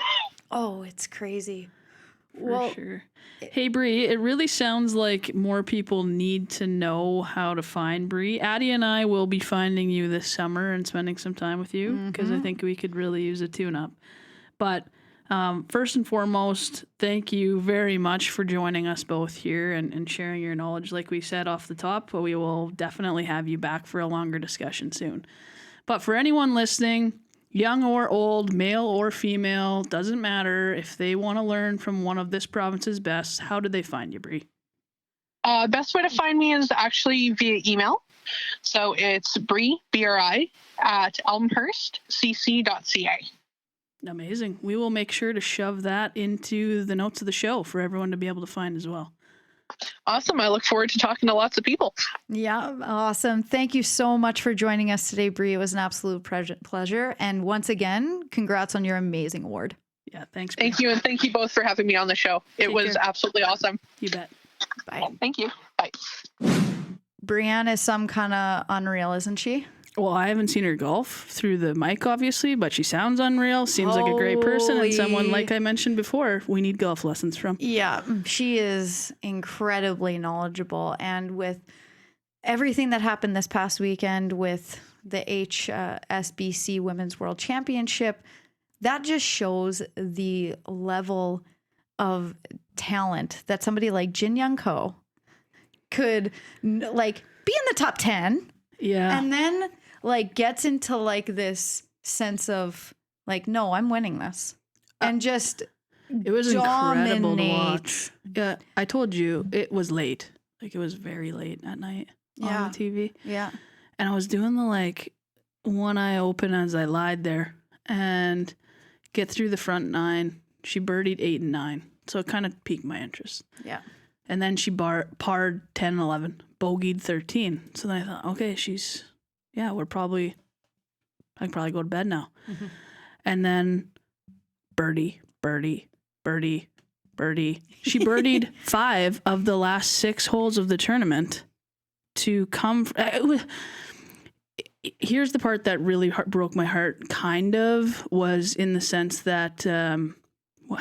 Oh, it's crazy. For sure. Hey, Bri, it really sounds like more people need to know how to find Bri. Addie and I will be finding you this summer and spending some time with you because I think we could really use a tune-up. But first and foremost, thank you very much for joining us both here and sharing your knowledge. Like we said off the top, we will definitely have you back for a longer discussion soon. But for anyone listening, young or old, male or female, doesn't matter. If they want to learn from one of this province's best, how do they find you, Bri? Best way to find me is actually via email. So it's Bri, B-R-I, at elmhurstcc.ca. Amazing. We will make sure to shove that into the notes of the show for everyone to be able to find as well. Awesome. I look forward to talking to lots of people. Yeah, awesome. Thank you so much for joining us today, Bri. It was an absolute pleasure. And once again, congrats on your amazing award. Yeah, thanks. Bri. Thank you. And thank you both for having me on the show. It was absolutely awesome. You bet. Bye. Thank you. Bye. Bri-Ann is some kind of unreal, isn't she? Well, I haven't seen her golf through the mic, obviously, but she sounds unreal, seems like a great person, and someone, like I mentioned before, we need golf lessons from. Yeah, she is incredibly knowledgeable. And with everything that happened this past weekend with the HSBC Women's World Championship, that just shows the level of talent that somebody like Jin Young Ko could like be in the top 10. Yeah. And then like gets into like this sense of like, no, I'm winning this. And just it was incredible to watch. dominates. Yeah, I told you it was late. Like it was very late at night on the TV. Yeah. And I was doing the like one eye open as I lied there and get through the front 9. She birdied 8 and 9. So it kind of piqued my interest. Yeah. And then she parred 10 and 11, bogeyed 13. So then I thought, okay, I can probably go to bed now. Mm-hmm. And then birdie. She birdied 5 of the last 6 holes of the tournament to come. Here's the part that really broke my heart, kind of, was in the sense that, how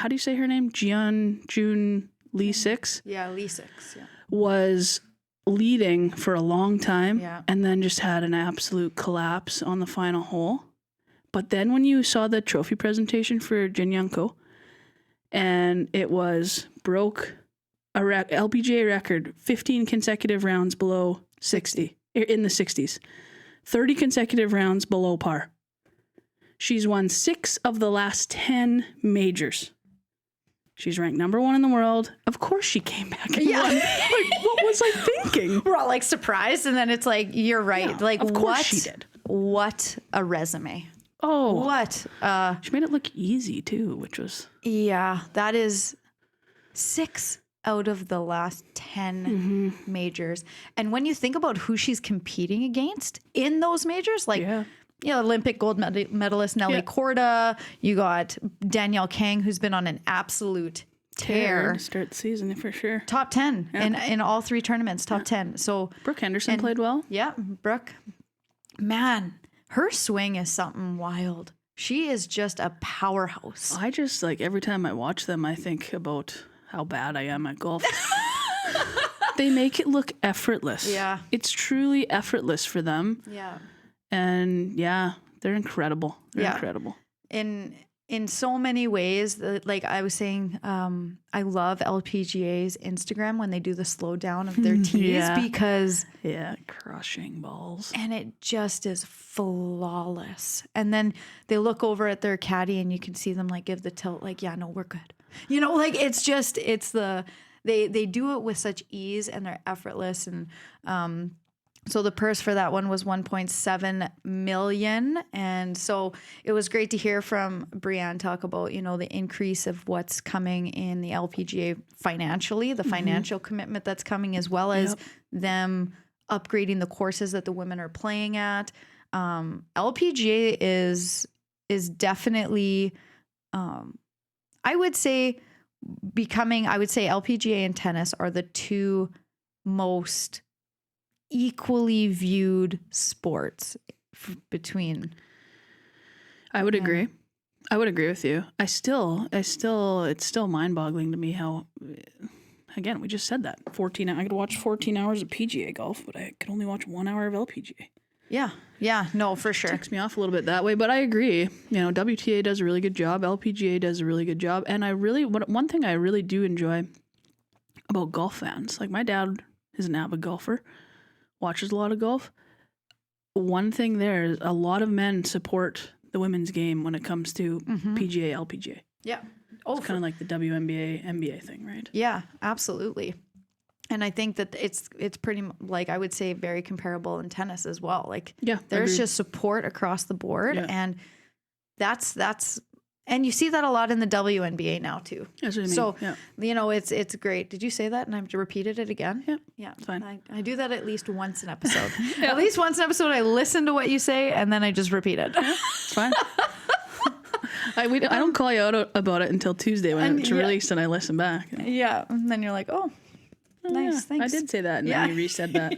do you say her name? June Lee 6? Yeah, Lee 6. Yeah. Was leading for a long time and then just had an absolute collapse on the final hole. But then when you saw the trophy presentation for Jin Young Ko, and it was broke a LPGA record, 15 consecutive rounds below 60, in the 60s, 30 consecutive rounds below par. She's won 6 of the last 10 majors. She's ranked number 1 in the world. Of course she came back and won. Like, what was I thinking? We're all like surprised, and then it's like, you're right. Yeah, like, of course what? She did. What a resume. Oh. What? She made it look easy, too, which was... Yeah, that is 6 out of the last 10 majors. And when you think about who she's competing against in those majors, like... Yeah. You know, Olympic gold medalist Nelly Korda. You got Danielle Kang, who's been on an absolute tear. To start the season, for sure. Top 10 in all 3 tournaments, top 10. So Brooke Henderson played well. Yeah, Brooke. Man, her swing is something wild. She is just a powerhouse. I just, like, every time I watch them, I think about how bad I am at golf. They make it look effortless. Yeah. It's truly effortless for them. Yeah. And yeah, they're incredible. They're incredible. In so many ways, like I was saying, I love LPGA's Instagram when they do the slowdown of their tees because crushing balls. And it just is flawless. And then they look over at their caddy and you can see them like give the tilt, like, yeah, no, we're good. You know, like they do it with such ease and they're effortless. And So the purse for that one was 1.7 million. And so it was great to hear from Bri-Ann talk about, you know, the increase of what's coming in the LPGA financially, the financial commitment that's coming, as well as them upgrading the courses that the women are playing at. LPGA is definitely, I would say LPGA and tennis are the two most equally viewed sports between. I would agree. I would agree with you. It's still mind-boggling to me how, again, we just said that 14. I could watch 14 hours of PGA golf, but I could only watch 1 hour of LPGA. Yeah, no, for sure. Ticks me off a little bit that way, but I agree. You know, WTA does a really good job. LPGA does a really good job, and one thing I really do enjoy about golf fans, like my dad is an avid golfer, watches a lot of golf. One thing there is a lot of men support the women's game when it comes to PGA, LPGA. Yeah. It's kind of like the WNBA, NBA thing, right? Yeah, absolutely. And I think that it's pretty, like, I would say very comparable in tennis as well. Like, there's just support across the board, and that's and you see that a lot in the WNBA now too. That's what I mean. So, you know, it's great. Did you say that and I've repeated it again? Yeah, it's fine. I do that at least once an episode. At least once an episode, I listen to what you say and then I just repeat it. It's fine. I don't call you out about it until Tuesday when it's released and I listen back. Yeah, and then you're like, oh, nice, thanks. I did say that and then you resaid that.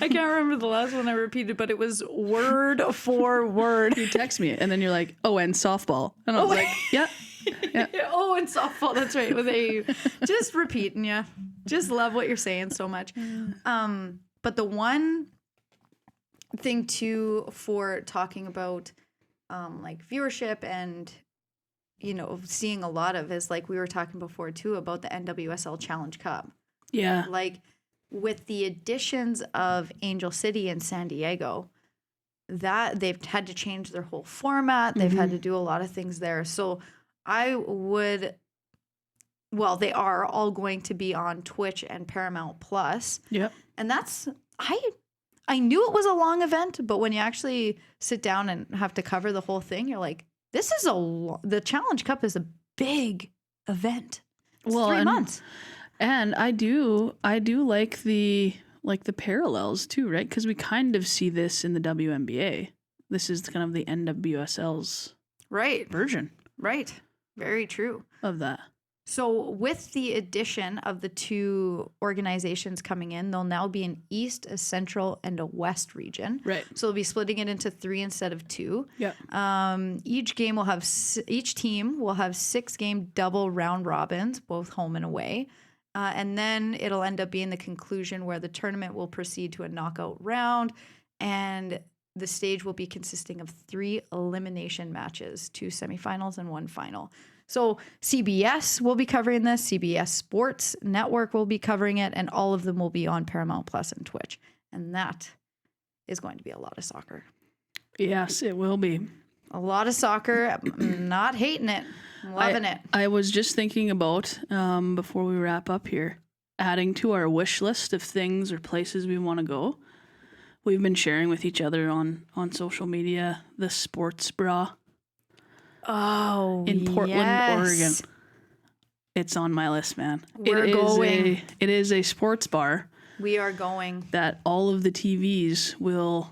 I can't remember the last one I repeated, but it was word for word. You text me and then you're like, oh, and softball. And I was like, yeah. Oh, and softball. That's right. With just repeating, just love what you're saying so much. But the one thing too for talking about like viewership and, you know, seeing a lot of is like we were talking before too about the NWSL Challenge Cup. Yeah. Like with the additions of Angel City and San Diego, that they've had to change their whole format. They've had to do a lot of things there. So they are all going to be on Twitch and Paramount Plus. Yep. And that's, I knew it was a long event, but when you actually sit down and have to cover the whole thing, you're like, this is the Challenge Cup is a big event. It's 3 months. And I do like the parallels too, right? Because we kind of see this in the WNBA. This is kind of the NWSL's version. Right. Very true. Of that. So with the addition of the two organizations coming in, there'll now be an East, a Central, and a West region. Right. So they'll be splitting it into 3 instead of 2. Yeah. Each team will have 6-game double round robins, both home and away. And then it'll end up being the conclusion where the tournament will proceed to a knockout round, and the stage will be consisting of 3 elimination matches, 2 semifinals and 1 final. So CBS will be covering this. CBS Sports Network will be covering it, and all of them will be on Paramount Plus and Twitch. And that is going to be a lot of soccer. Yes, it will be. A lot of soccer. I'm not hating it. I'm loving it. I was just thinking about, before we wrap up here, adding to our wish list of things or places we want to go. We've been sharing with each other on social media the sports bra. Oh, in Portland, Oregon. It's on my list, man. We're going. It is a sports bar. We are going. That all of the TVs will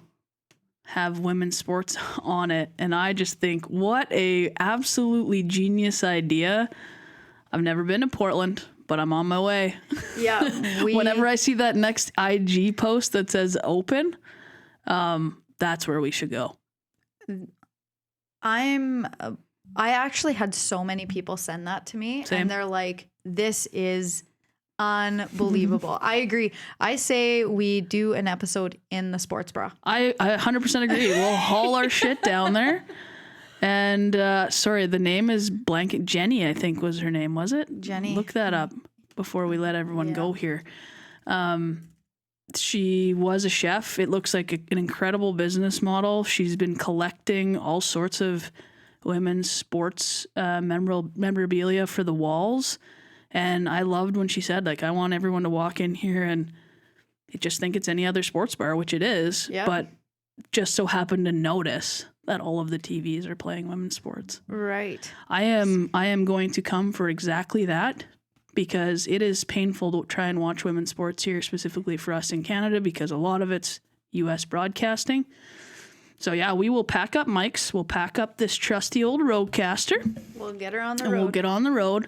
have women's sports on it, and I just think what a absolutely genius idea. I've never been to Portland, but I'm on my way. Yeah. Whenever I see that next IG post that says open, that's where we should go. I actually had so many people send that to me. Same. And they're like, this is unbelievable. I agree. I say we do an episode in the sports bra. I 100% agree. We'll haul our shit down there. And sorry, the name is blank. Jenny, I think was her name, was it? Jenny. Look that up before we let everyone go here. She was a chef. It looks like an incredible business model. She's been collecting all sorts of women's sports memorabilia for the walls. And I loved when she said, like, I want everyone to walk in here and just think it's any other sports bar, which it is, Yep. but just so happen to notice that all of the TVs are playing women's sports. Right. I am going to come for exactly that, because it is painful to try and watch women's sports here, specifically for us in Canada, because a lot of it's U.S. broadcasting. So yeah, we will pack up mics. We'll pack up this trusty old Rodecaster. We'll get her on the and road. we'll get on the road.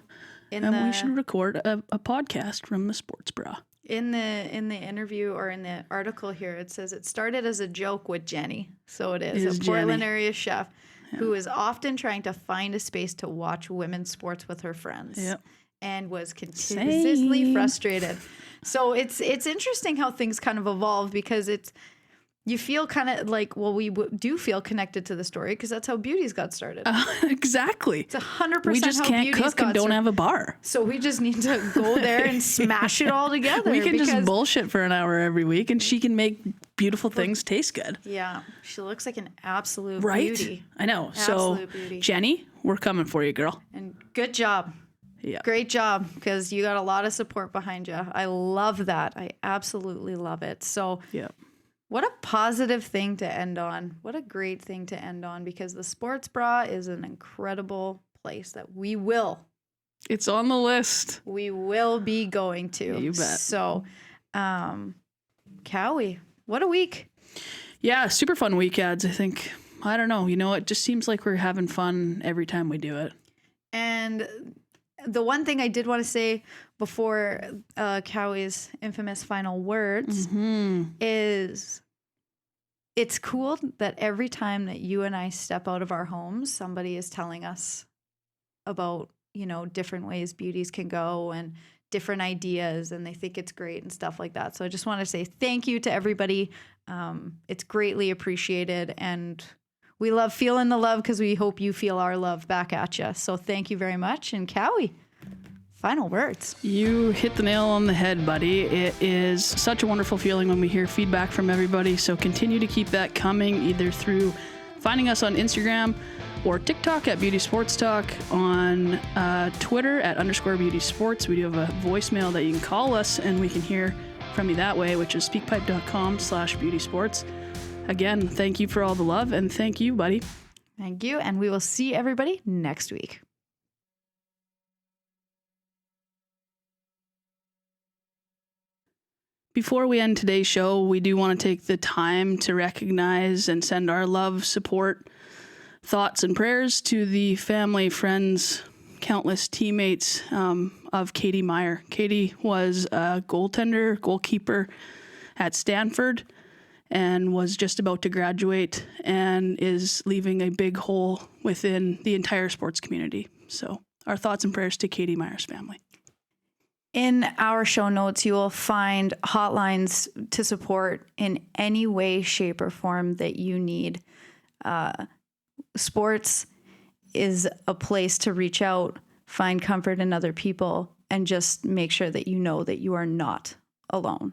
In and the, we should record a podcast from the sports bra. In the interview or in the article here, it says it started as a joke with Jenny. So it is a Portland area chef who is often trying to find a space to watch women's sports with her friends. Yep. And was continuously frustrated. So it's interesting how things kind of evolve, because you feel kind of like, well, we do feel connected to the story, because that's how Beauties got started. Exactly. It's 100% We just how can't Beauties cook got and don't started. have a bar. So we just need to go there and smash it all together. We can just bullshit for an hour every week, and she can make beautiful things taste good. Yeah, she looks like an absolute Right? beauty. I know. Absolute So, beauty. Jenny, we're coming for you, girl. And good job. Yeah. Great job, because you got a lot of support behind you. I love that. I absolutely love it. So Yeah. what a positive thing to end on. What a great thing to end on, because the Sports Bra is an incredible place that we will It's on the list. be going to. You bet. So, Cowie, what a week. Yeah, super fun week ads, I think. I don't know. It just seems like we're having fun every time we do it. And the one thing I did want to say before Cowie's infamous final words is it's cool that every time that you and I step out of our homes, somebody is telling us about, different ways beauties can go and different ideas, and they think it's great and stuff like that. So I just want to say thank you to everybody. It's greatly appreciated, and we love feeling the love, because we hope you feel our love back at you. So thank you very much. And Cowie, final words. You hit the nail on the head, buddy. It is such a wonderful feeling when we hear feedback from everybody. So continue to keep that coming, either through finding us on Instagram or TikTok at beautiessportstalk, on Twitter at _beautiesports. We do have a voicemail that you can call us and we can hear from you that way, which is speakpipe.com/beautiesports. Again, thank you for all the love, and thank you, buddy. Thank you. And we will see everybody next week. Before we end today's show, we do want to take the time to recognize and send our love, support, thoughts, and prayers to the family, friends, countless teammates of Katie Meyer. Katie was a goalkeeper at Stanford, and was just about to graduate and is leaving a big hole within the entire sports community. So our thoughts and prayers to Katie Meyer's family. In our show notes, you will find hotlines to support in any way, shape, or form that you need. Sports is a place to reach out, find comfort in other people, and just make sure that you know that you are not alone.